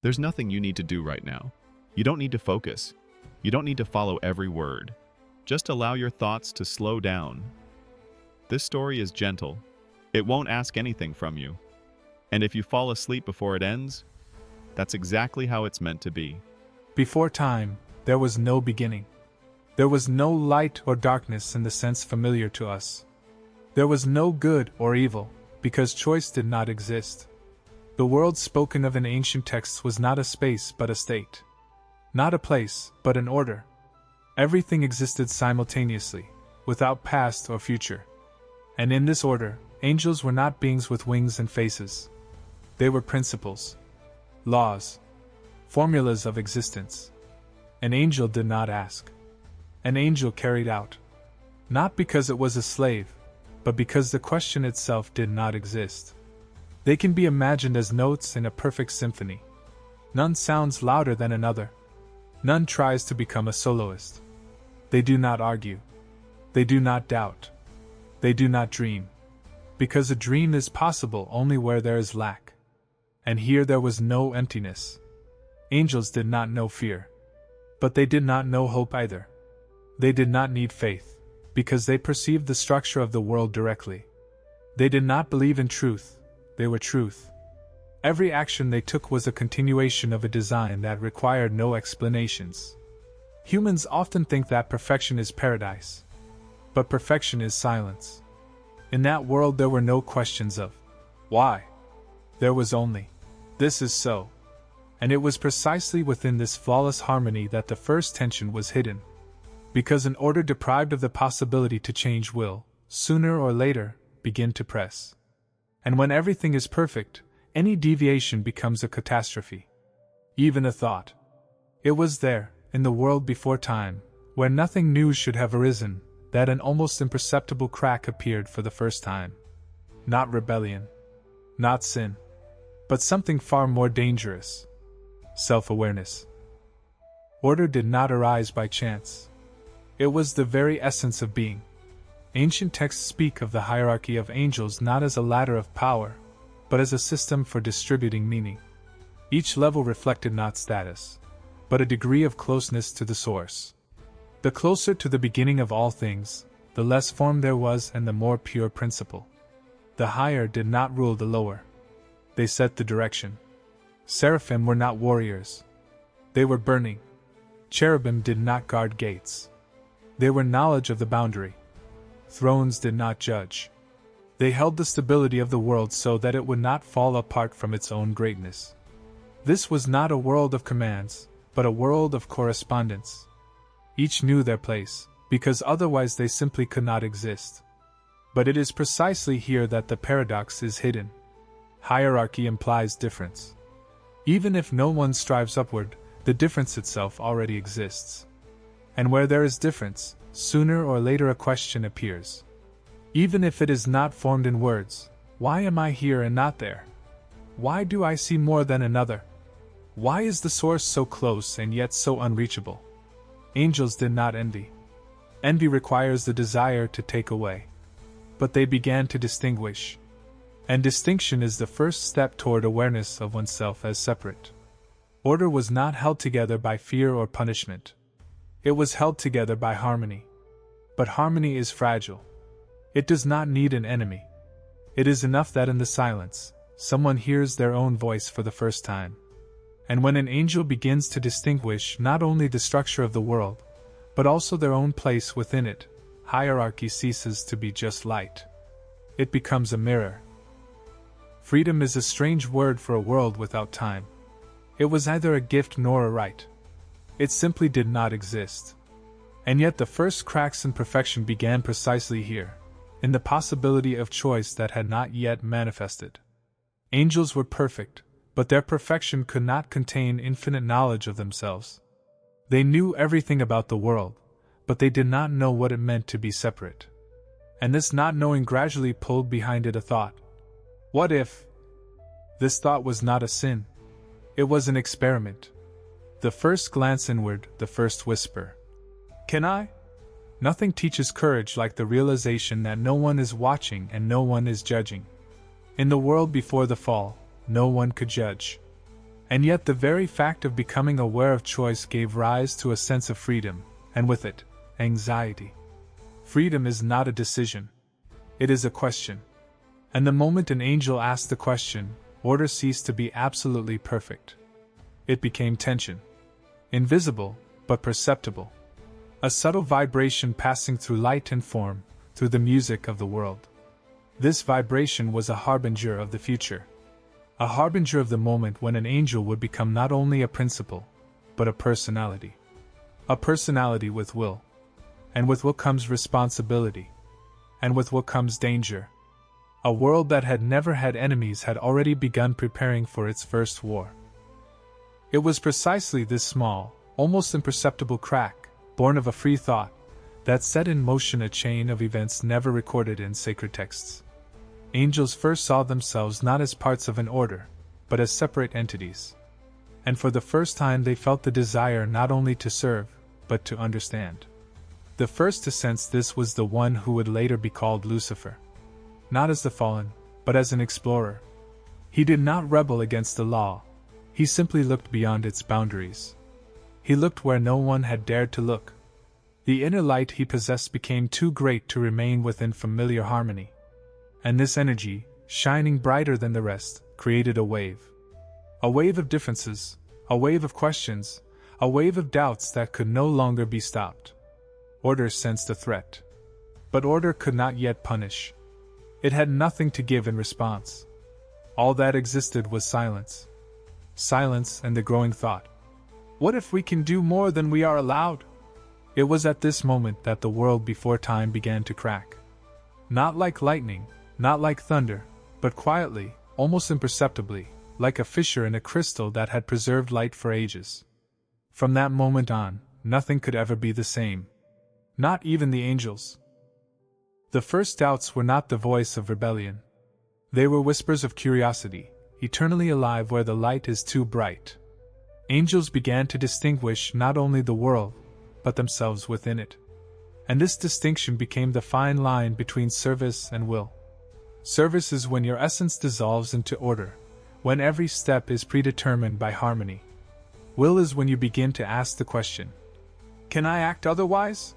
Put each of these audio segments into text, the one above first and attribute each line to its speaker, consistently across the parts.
Speaker 1: There's nothing you need to do right now. You don't need to focus. You don't need to follow every word. Just allow your thoughts to slow down. This story is gentle. It won't ask anything from you. And if you fall asleep before it ends, that's exactly how it's meant to be.
Speaker 2: Before time, there was no beginning. There was no light or darkness in the sense familiar to us. There was no good or evil, because choice did not exist. The world spoken of in ancient texts was not a space but a state. Not a place, but an order. Everything existed simultaneously, without past or future. And in this order, angels were not beings with wings and faces. They were principles, laws, formulas of existence. An angel did not ask. An angel carried out. Not because it was a slave, but because the question itself did not exist. They can be imagined as notes in a perfect symphony. None sounds louder than another. None tries to become a soloist. They do not argue. They do not doubt. They do not dream. Because a dream is possible only where there is lack. And here there was no emptiness. Angels did not know fear. But they did not know hope either. They did not need faith, because they perceived the structure of the world directly. They did not believe in truth, they were truth. Every action they took was a continuation of a design that required no explanations. Humans often think that perfection is paradise. But perfection is silence. In that world there were no questions of why. There was only, this is so. And it was precisely within this flawless harmony that the first tension was hidden. Because an order deprived of the possibility to change will, sooner or later, begin to press. And when everything is perfect, any deviation becomes a catastrophe. Even a thought. It was there, in the world before time, where nothing new should have arisen, that an almost imperceptible crack appeared for the first time. Not rebellion. Not sin. But something far more dangerous. Self-awareness. Order did not arise by chance. It was the very essence of being. Ancient texts speak of the hierarchy of angels not as a ladder of power, but as a system for distributing meaning. Each level reflected not status, but a degree of closeness to the source. The closer to the beginning of all things, the less form there was and the more pure principle. The higher did not rule the lower. They set the direction. Seraphim were not warriors. They were burning. Cherubim did not guard gates. They were knowledge of the boundary. Thrones did not judge. They held the stability of the world so that it would not fall apart from its own greatness. This was not a world of commands, but a world of correspondence. Each knew their place, because otherwise they simply could not exist. But it is precisely here that the paradox is hidden. Hierarchy implies difference. Even if no one strives upward, the difference itself already exists. And where there is difference, sooner or later a question appears. Even if it is not formed in words, why am I here and not there? Why do I see more than another? Why is the source so close and yet so unreachable? Angels did not envy. Envy requires the desire to take away. But they began to distinguish. And distinction is the first step toward awareness of oneself as separate. Order was not held together by fear or punishment. It was held together by harmony. But harmony is fragile. It does not need an enemy. It is enough that in the silence, someone hears their own voice for the first time. And when an angel begins to distinguish not only the structure of the world, but also their own place within it, hierarchy ceases to be just light. It becomes a mirror. Freedom is a strange word for a world without time. It was neither a gift nor a right. It simply did not exist. And yet the first cracks in perfection began precisely here, in the possibility of choice that had not yet manifested. Angels were perfect, but their perfection could not contain infinite knowledge of themselves. They knew everything about the world, but they did not know what it meant to be separate. And this not knowing gradually pulled behind it a thought. What if? This thought was not a sin. It was an experiment. The first glance inward, the first whisper. Can I? Nothing teaches courage like the realization that no one is watching and no one is judging. In the world before the fall, no one could judge. And yet the very fact of becoming aware of choice gave rise to a sense of freedom, and with it, anxiety. Freedom is not a decision. It is a question. And the moment an angel asked the question, order ceased to be absolutely perfect. It became tension. Invisible, but perceptible. A subtle vibration passing through light and form, through the music of the world. This vibration was a harbinger of the future. A harbinger of the moment when an angel would become not only a principle, but a personality. A personality with will. And with will comes responsibility. And with will comes danger. A world that had never had enemies had already begun preparing for its first war. It was precisely this small, almost imperceptible crack, born of a free thought, that set in motion a chain of events never recorded in sacred texts. Angels first saw themselves not as parts of an order, but as separate entities. And for the first time they felt the desire not only to serve, but to understand. The first to sense this was the one who would later be called Lucifer. Not as the fallen, but as an explorer. He did not rebel against the law. He simply looked beyond its boundaries. He looked where no one had dared to look. The inner light he possessed became too great to remain within familiar harmony. And this energy, shining brighter than the rest, created a wave. A wave of differences, a wave of questions, a wave of doubts that could no longer be stopped. Order sensed a threat. But order could not yet punish. It had nothing to give in response. All that existed was silence. Silence and the growing thought. What if we can do more than we are allowed? It was at this moment that the world before time began to crack. Not like lightning, not like thunder, but quietly, almost imperceptibly, like a fissure in a crystal that had preserved light for ages. From that moment on, nothing could ever be the same. Not even the angels. The first doubts were not the voice of rebellion. They were whispers of curiosity, eternally alive where the light is too bright. Angels began to distinguish not only the world, but themselves within it. And this distinction became the fine line between service and will. Service is when your essence dissolves into order, when every step is predetermined by harmony. Will is when you begin to ask the question, can I act otherwise?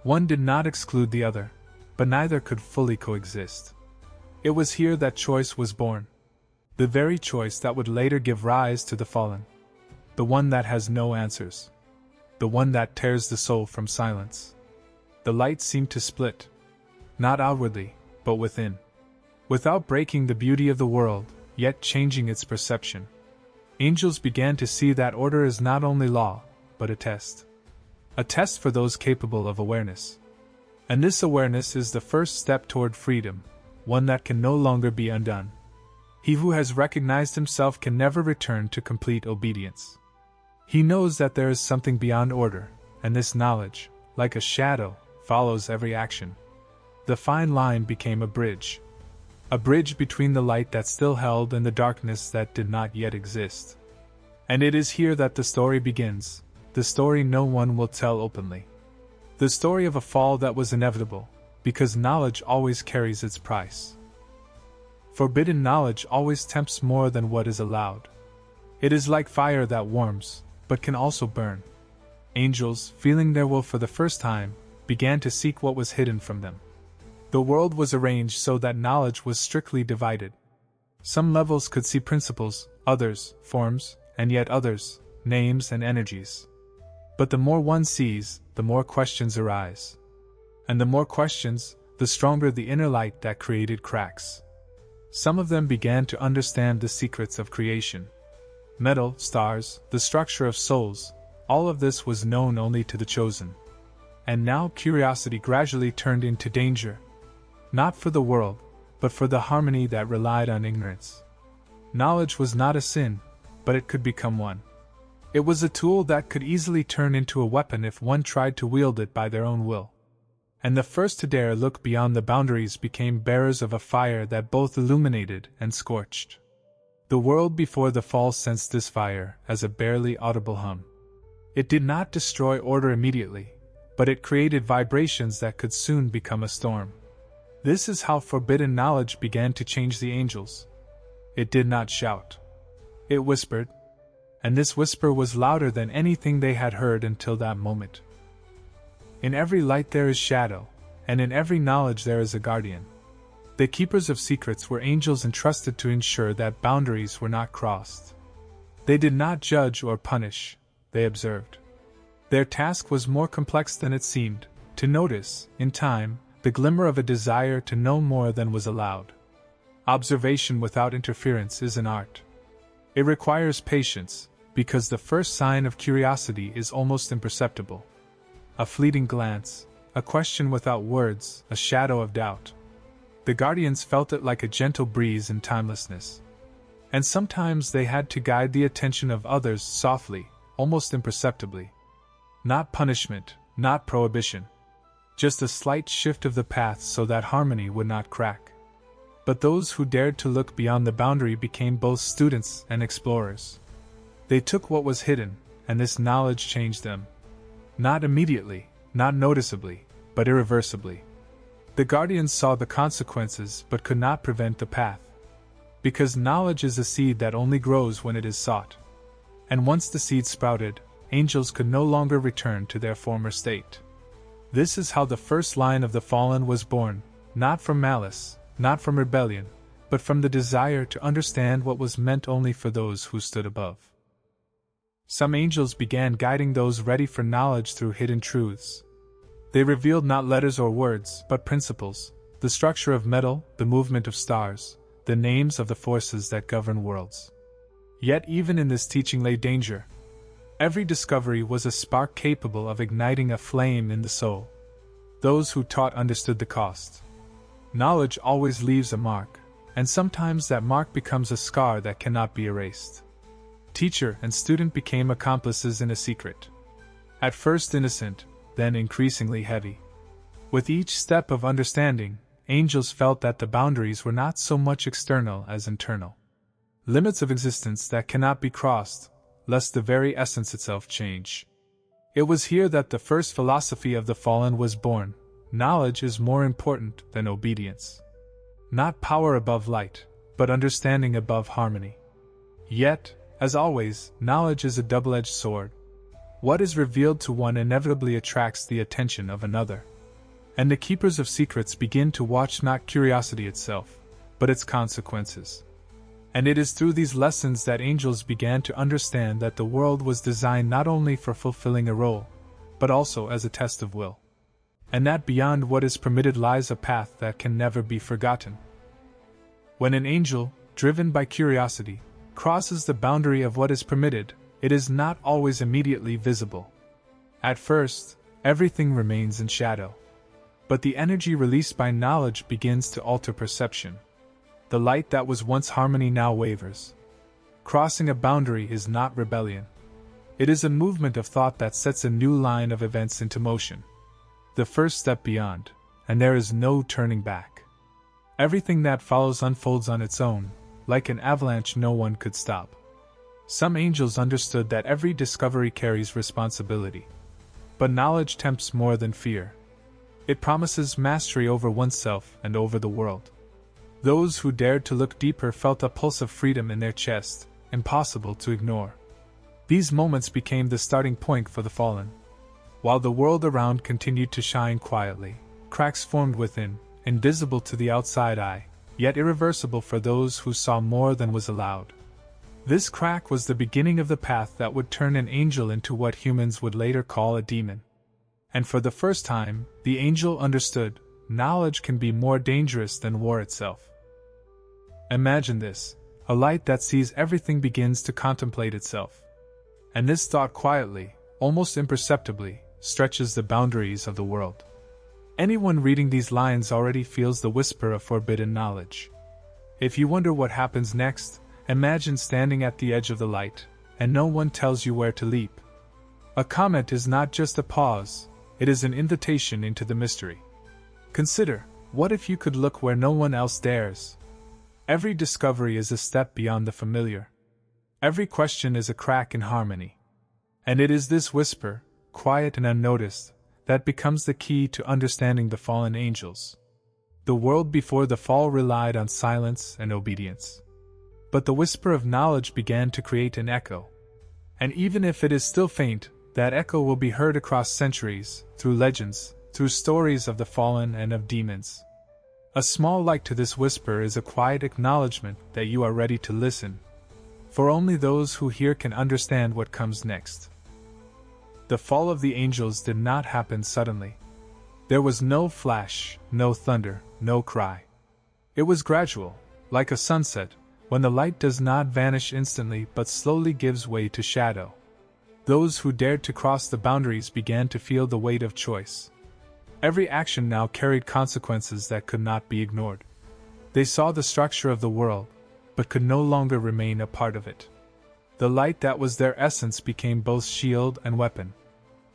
Speaker 2: One did not exclude the other, but neither could fully coexist. It was here that choice was born. The very choice that would later give rise to the fallen. The one that has no answers. The one that tears the soul from silence. The light seemed to split. Not outwardly, but within. Without breaking the beauty of the world, yet changing its perception. Angels began to see that order is not only law, but a test. A test for those capable of awareness. And this awareness is the first step toward freedom, one that can no longer be undone. He who has recognized himself can never return to complete obedience. He knows that there is something beyond order, and this knowledge, like a shadow, follows every action. The fine line became a bridge. A bridge between the light that still held and the darkness that did not yet exist. And it is here that the story begins, the story no one will tell openly. The story of a fall that was inevitable, because knowledge always carries its price. Forbidden knowledge always tempts more than what is allowed. It is like fire that warms, but can also burn. Angels, feeling their will for the first time, began to seek what was hidden from them. The world was arranged so that knowledge was strictly divided. Some levels could see principles, others, forms, and yet others, names and energies. But the more one sees, the more questions arise. And the more questions, the stronger the inner light that created cracks. Some of them began to understand the secrets of creation. Metal, stars, the structure of souls, all of this was known only to the chosen. And now curiosity gradually turned into danger. Not for the world, but for the harmony that relied on ignorance. Knowledge was not a sin, but it could become one. It was a tool that could easily turn into a weapon if one tried to wield it by their own will. And the first to dare look beyond the boundaries became bearers of a fire that both illuminated and scorched. The world before the fall sensed this fire as a barely audible hum. It did not destroy order immediately, but it created vibrations that could soon become a storm. This is how forbidden knowledge began to change the angels. It did not shout. It whispered, and this whisper was louder than anything they had heard until that moment. In every light there is shadow, and in every knowledge there is a guardian. The keepers of secrets were angels entrusted to ensure that boundaries were not crossed. They did not judge or punish, they observed. Their task was more complex than it seemed, to notice, in time, the glimmer of a desire to know more than was allowed. Observation without interference is an art. It requires patience, because the first sign of curiosity is almost imperceptible. A fleeting glance, a question without words, a shadow of doubt. The guardians felt it like a gentle breeze in timelessness. And sometimes they had to guide the attention of others softly, almost imperceptibly. Not punishment, not prohibition. Just a slight shift of the path so that harmony would not crack. But those who dared to look beyond the boundary became both students and explorers. They took what was hidden, and this knowledge changed them. Not immediately, not noticeably, but irreversibly. The guardians saw the consequences but could not prevent the path. Because knowledge is a seed that only grows when it is sought. And once the seed sprouted, angels could no longer return to their former state. This is how the first line of the fallen was born, not from malice, not from rebellion, but from the desire to understand what was meant only for those who stood above. Some angels began guiding those ready for knowledge through hidden truths. They revealed not letters or words, but principles, the structure of metal, the movement of stars, the names of the forces that govern worlds. Yet even in this teaching lay danger. Every discovery was a spark capable of igniting a flame in the soul. Those who taught understood the cost. Knowledge always leaves a mark, and sometimes that mark becomes a scar that cannot be erased. Teacher and student became accomplices in a secret. At first innocent, then increasingly heavy. With each step of understanding, angels felt that the boundaries were not so much external as internal. Limits of existence that cannot be crossed, lest the very essence itself change. It was here that the first philosophy of the fallen was born. Knowledge is more important than obedience. Not power above light, but understanding above harmony. Yet, as always, knowledge is a double-edged sword. What is revealed to one inevitably attracts the attention of another. And the keepers of secrets begin to watch not curiosity itself, but its consequences. And it is through these lessons that angels began to understand that the world was designed not only for fulfilling a role, but also as a test of will. And that beyond what is permitted lies a path that can never be forgotten. When an angel, driven by curiosity, crosses the boundary of what is permitted, it is not always immediately visible. At first, everything remains in shadow. But the energy released by knowledge begins to alter perception. The light that was once harmony now wavers. Crossing a boundary is not rebellion. It is a movement of thought that sets a new line of events into motion. The first step beyond, and there is no turning back. Everything that follows unfolds on its own, like an avalanche no one could stop. Some angels understood that every discovery carries responsibility. But knowledge tempts more than fear. It promises mastery over oneself and over the world. Those who dared to look deeper felt a pulse of freedom in their chest, impossible to ignore. These moments became the starting point for the fallen. While the world around continued to shine quietly, cracks formed within, invisible to the outside eye, yet irreversible for those who saw more than was allowed. This crack was the beginning of the path that would turn an angel into what humans would later call a demon. And for the first time, the angel understood, knowledge can be more dangerous than war itself. Imagine this, a light that sees everything begins to contemplate itself. And this thought quietly, almost imperceptibly, stretches the boundaries of the world. Anyone reading these lines already feels the whisper of forbidden knowledge. If you wonder what happens next, imagine standing at the edge of the light, and no one tells you where to leap. A comment is not just a pause, it is an invitation into the mystery. Consider, what if you could look where no one else dares? Every discovery is a step beyond the familiar. Every question is a crack in harmony. And it is this whisper, quiet and unnoticed, that becomes the key to understanding the fallen angels. The world before the fall relied on silence and obedience. But the whisper of knowledge began to create an echo. And even if it is still faint, that echo will be heard across centuries, through legends, through stories of the fallen and of demons. A small like to this whisper is a quiet acknowledgement that you are ready to listen, for only those who hear can understand what comes next. The fall of the angels did not happen suddenly. There was no flash, no thunder, no cry. It was gradual, like a sunset, when the light does not vanish instantly but slowly gives way to shadow. Those who dared to cross the boundaries began to feel the weight of choice. Every action now carried consequences that could not be ignored. They saw the structure of the world, but could no longer remain a part of it. The light that was their essence became both shield and weapon.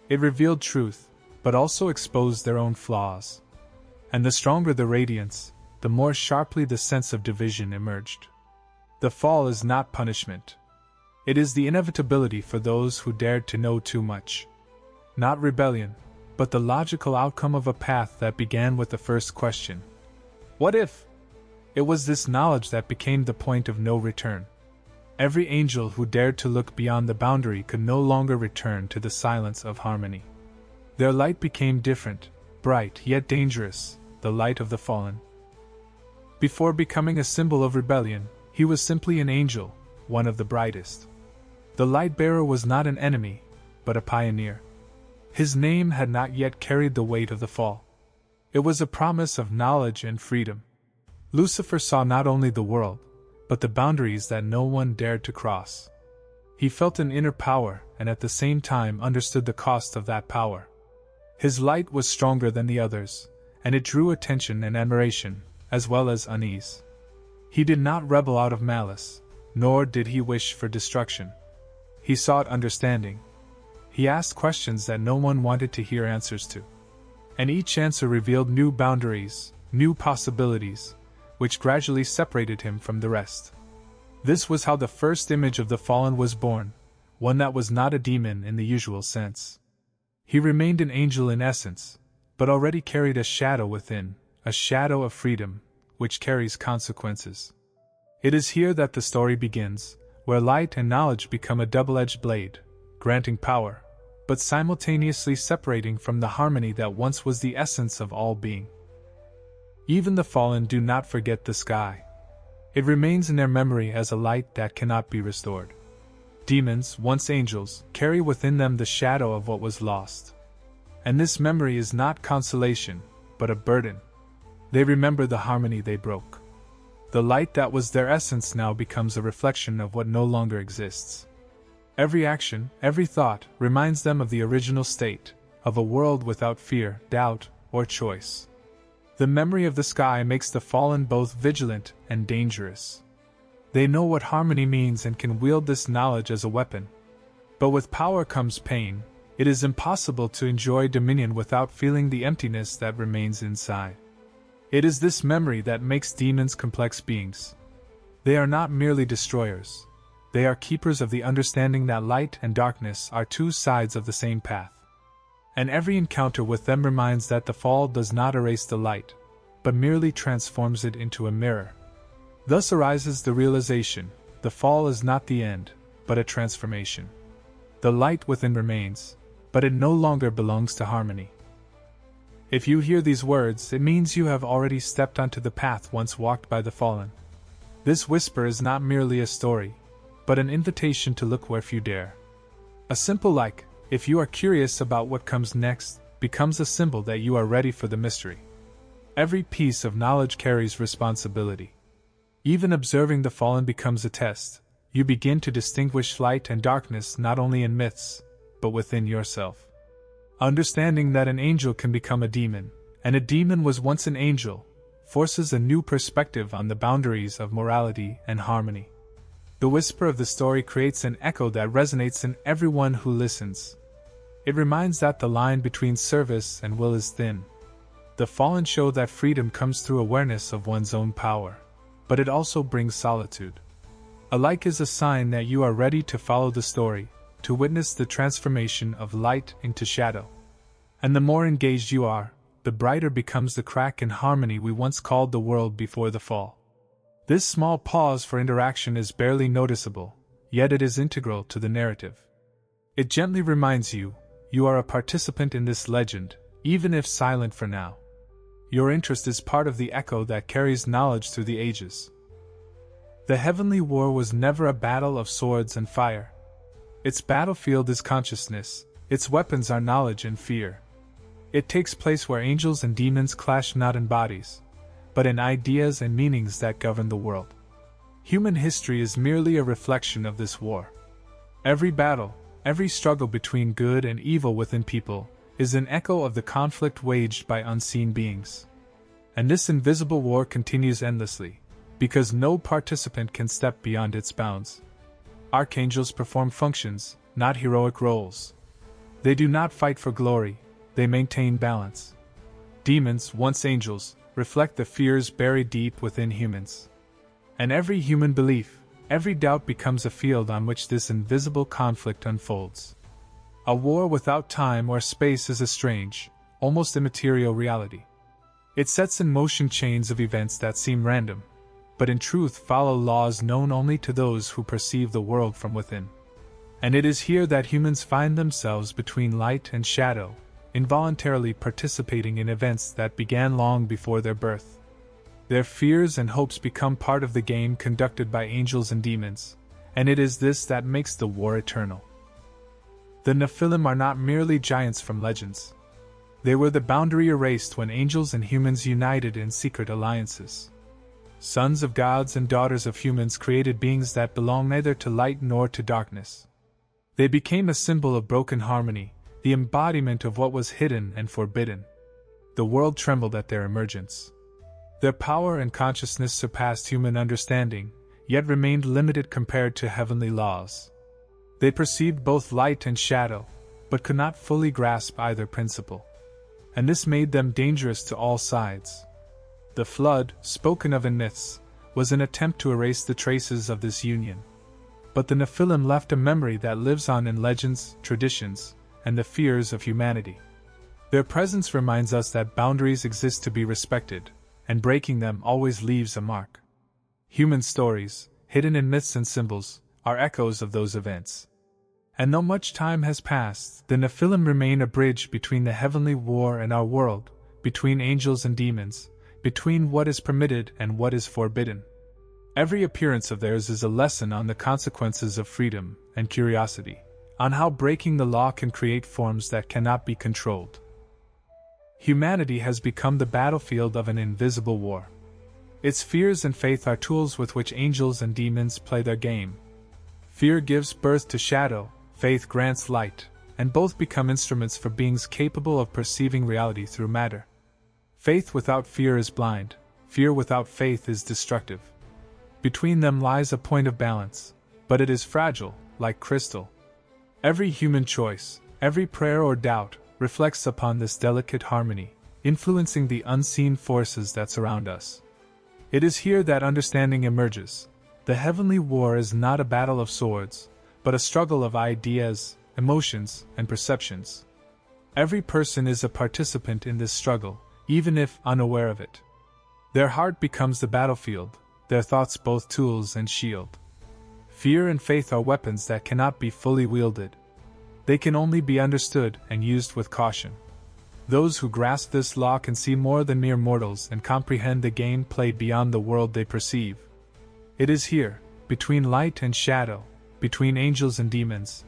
Speaker 2: It revealed truth, but also exposed their own flaws. And the stronger the radiance, the more sharply the sense of division emerged. The fall is not punishment. It is the inevitability for those who dared to know too much. Not rebellion, but the logical outcome of a path that began with the first question. What if? It was this knowledge that became the point of no return. Every angel who dared to look beyond the boundary could no longer return to the silence of harmony. Their light became different, bright yet dangerous, the light of the fallen. Before becoming a symbol of rebellion, he was simply an angel, one of the brightest. The light-bearer was not an enemy, but a pioneer. His name had not yet carried the weight of the fall. It was a promise of knowledge and freedom. Lucifer saw not only the world, but the boundaries that no one dared to cross. He felt an inner power and at the same time understood the cost of that power. His light was stronger than the others, and it drew attention and admiration, as well as unease. He did not rebel out of malice, nor did he wish for destruction. He sought understanding. He asked questions that no one wanted to hear answers to. And each answer revealed new boundaries, new possibilities, which gradually separated him from the rest. This was how the first image of the fallen was born, one that was not a demon in the usual sense. He remained an angel in essence, but already carried a shadow within, a shadow of freedom, which carries consequences. It is here that the story begins, where light and knowledge become a double-edged blade, granting power, but simultaneously separating from the harmony that once was the essence of all being. Even the fallen do not forget the sky. It remains in their memory as a light that cannot be restored. Demons, once angels, carry within them the shadow of what was lost. And this memory is not consolation, but a burden. They remember the harmony they broke. The light that was their essence now becomes a reflection of what no longer exists. Every action, every thought, reminds them of the original state, of a world without fear, doubt, or choice. The memory of the sky makes the fallen both vigilant and dangerous. They know what harmony means and can wield this knowledge as a weapon. But with power comes pain. It is impossible to enjoy dominion without feeling the emptiness that remains inside. It is this memory that makes demons complex beings. They are not merely destroyers. They are keepers of the understanding that light and darkness are two sides of the same path. And every encounter with them reminds that the fall does not erase the light, but merely transforms it into a mirror. Thus arises the realization, the fall is not the end, but a transformation. The light within remains, but it no longer belongs to harmony. If you hear these words, it means you have already stepped onto the path once walked by the fallen. This whisper is not merely a story, but an invitation to look where few dare. A simple like, if you are curious about what comes next, becomes a symbol that you are ready for the mystery. Every piece of knowledge carries responsibility. Even observing the fallen becomes a test. You begin to distinguish light and darkness not only in myths, but within yourself. Understanding that an angel can become a demon, and a demon was once an angel, forces a new perspective on the boundaries of morality and harmony. The whisper of the story creates an echo that resonates in everyone who listens. It reminds that the line between service and will is thin. The fallen show that freedom comes through awareness of one's own power, but it also brings solitude. A like is a sign that you are ready to follow the story, to witness the transformation of light into shadow. And the more engaged you are, the brighter becomes the crack in harmony we once called the world before the fall. This small pause for interaction is barely noticeable, yet it is integral to the narrative. It gently reminds you, you are a participant in this legend, even if silent for now. Your interest is part of the echo that carries knowledge through the ages. The heavenly war was never a battle of swords and fire. Its battlefield is consciousness, its weapons are knowledge and fear. It takes place where angels and demons clash not in bodies, but in ideas and meanings that govern the world. Human history is merely a reflection of this war. Every battle, every struggle between good and evil within people, is an echo of the conflict waged by unseen beings. And this invisible war continues endlessly, because no participant can step beyond its bounds. Archangels perform functions, not heroic roles. They do not fight for glory, they maintain balance. Demons, once angels, reflect the fears buried deep within humans. And every human belief, every doubt becomes a field on which this invisible conflict unfolds. A war without time or space is a strange, almost immaterial reality. It sets in motion chains of events that seem random, but in truth follow laws known only to those who perceive the world from within. And it is here that humans find themselves between light and shadow, involuntarily participating in events that began long before their birth. Their fears and hopes become part of the game conducted by angels and demons, and it is this that makes the war eternal. The Nephilim are not merely giants from legends. They were the boundary erased when angels and humans united in secret alliances. Sons of gods and daughters of humans created beings that belong neither to light nor to darkness. They became a symbol of broken harmony, the embodiment of what was hidden and forbidden. The world trembled at their emergence. Their power and consciousness surpassed human understanding, yet remained limited compared to heavenly laws. They perceived both light and shadow, but could not fully grasp either principle. And this made them dangerous to all sides. The flood, spoken of in myths, was an attempt to erase the traces of this union. But the Nephilim left a memory that lives on in legends, traditions, and the fears of humanity. Their presence reminds us that boundaries exist to be respected, and breaking them always leaves a mark. Human stories, hidden in myths and symbols, are echoes of those events. And though much time has passed, the Nephilim remain a bridge between the heavenly war and our world, between angels and demons, between what is permitted and what is forbidden. Every appearance of theirs is a lesson on the consequences of freedom and curiosity, on how breaking the law can create forms that cannot be controlled. Humanity has become the battlefield of an invisible war. Its fears and faith are tools with which angels and demons play their game. Fear gives birth to shadow, faith grants light, and both become instruments for beings capable of perceiving reality through matter. Faith without fear is blind, fear without faith is destructive. Between them lies a point of balance, but it is fragile, like crystal. Every human choice, every prayer or doubt, reflects upon this delicate harmony, influencing the unseen forces that surround us. It is here that understanding emerges. The heavenly war is not a battle of swords, but a struggle of ideas, emotions, and perceptions. Every person is a participant in this struggle, even if unaware of it. Their heart becomes the battlefield, their thoughts both tools and shield. Fear and faith are weapons that cannot be fully wielded. They can only be understood and used with caution. Those who grasp this law can see more than mere mortals and comprehend the game played beyond the world they perceive. It is here, between light and shadow, between angels and demons,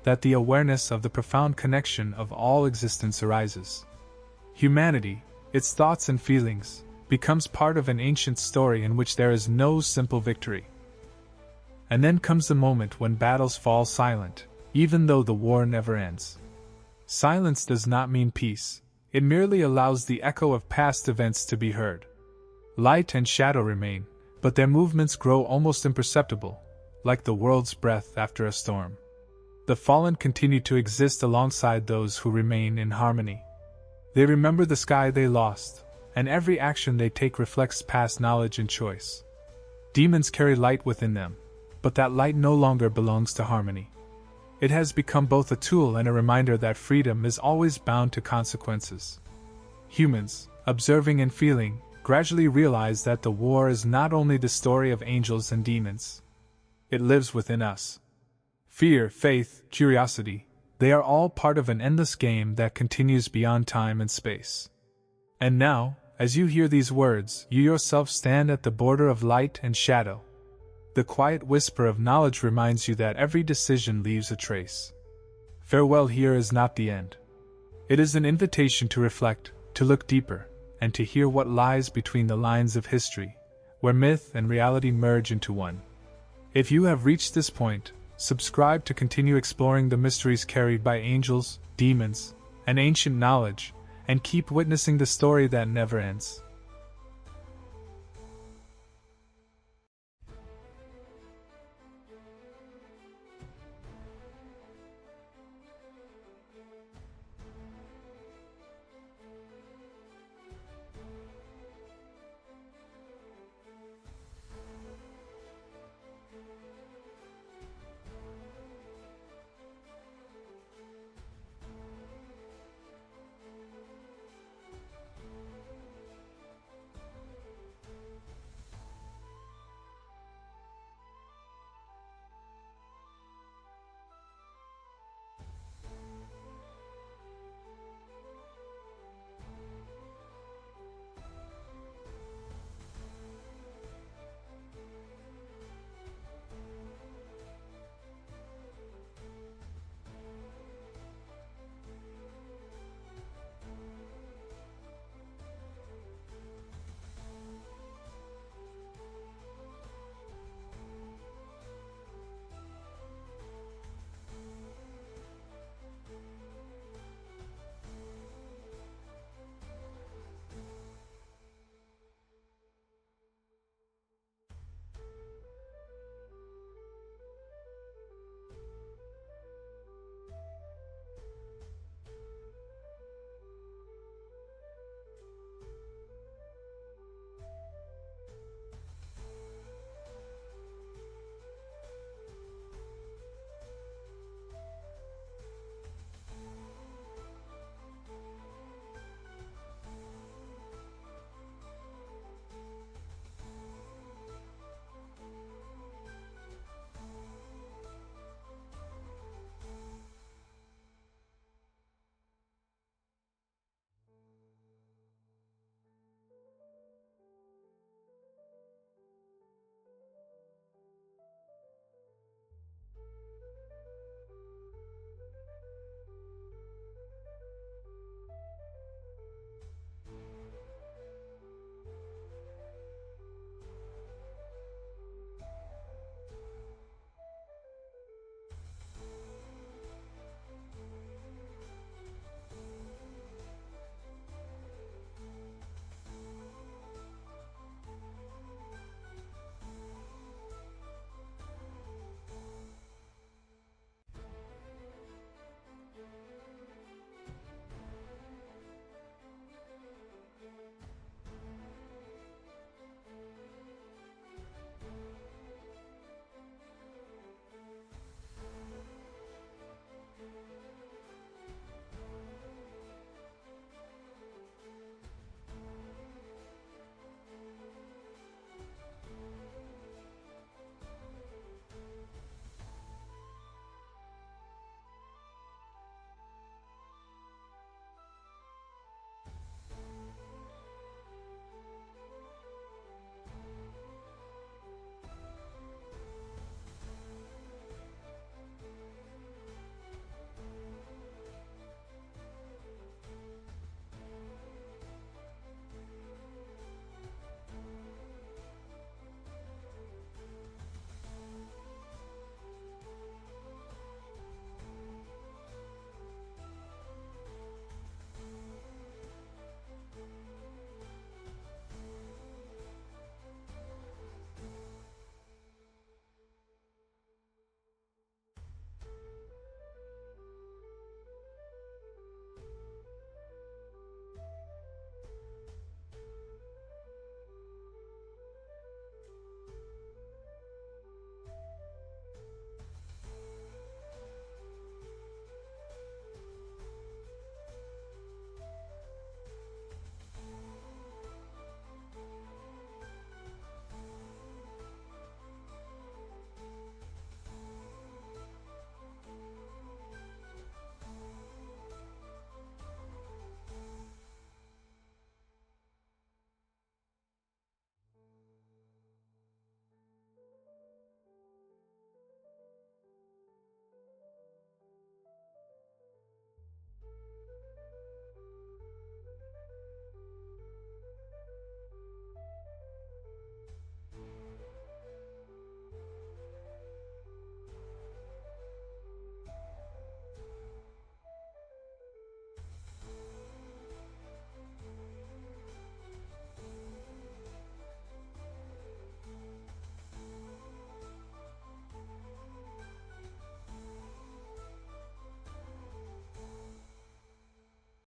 Speaker 2: that the awareness of the profound connection of all existence arises. Humanity, its thoughts and feelings, becomes part of an ancient story in which there is no simple victory. And then comes the moment when battles fall silent, even though the war never ends. Silence does not mean peace, it merely allows the echo of past events to be heard. Light and shadow remain, but their movements grow almost imperceptible, like the world's breath after a storm. The fallen continue to exist alongside those who remain in harmony. They remember the sky they lost, and every action they take reflects past knowledge and choice. Demons carry light within them, but that light no longer belongs to harmony. It has become both a tool and a reminder that freedom is always bound to consequences. Humans, observing and feeling, gradually realize that the war is not only the story of angels and demons. It lives within us. Fear, faith, curiosity, They are all part of an endless game that continues beyond time and space. And now, as you hear these words, you yourself stand at the border of light and shadow. The quiet whisper of knowledge reminds you that every decision leaves a trace. Farewell here is not the end. It is an invitation to reflect, to look deeper, and to hear what lies between the lines of history, where myth and reality merge into one. If you have reached this point, subscribe to continue exploring the mysteries carried by angels, demons, and ancient knowledge, and keep witnessing the story that never ends.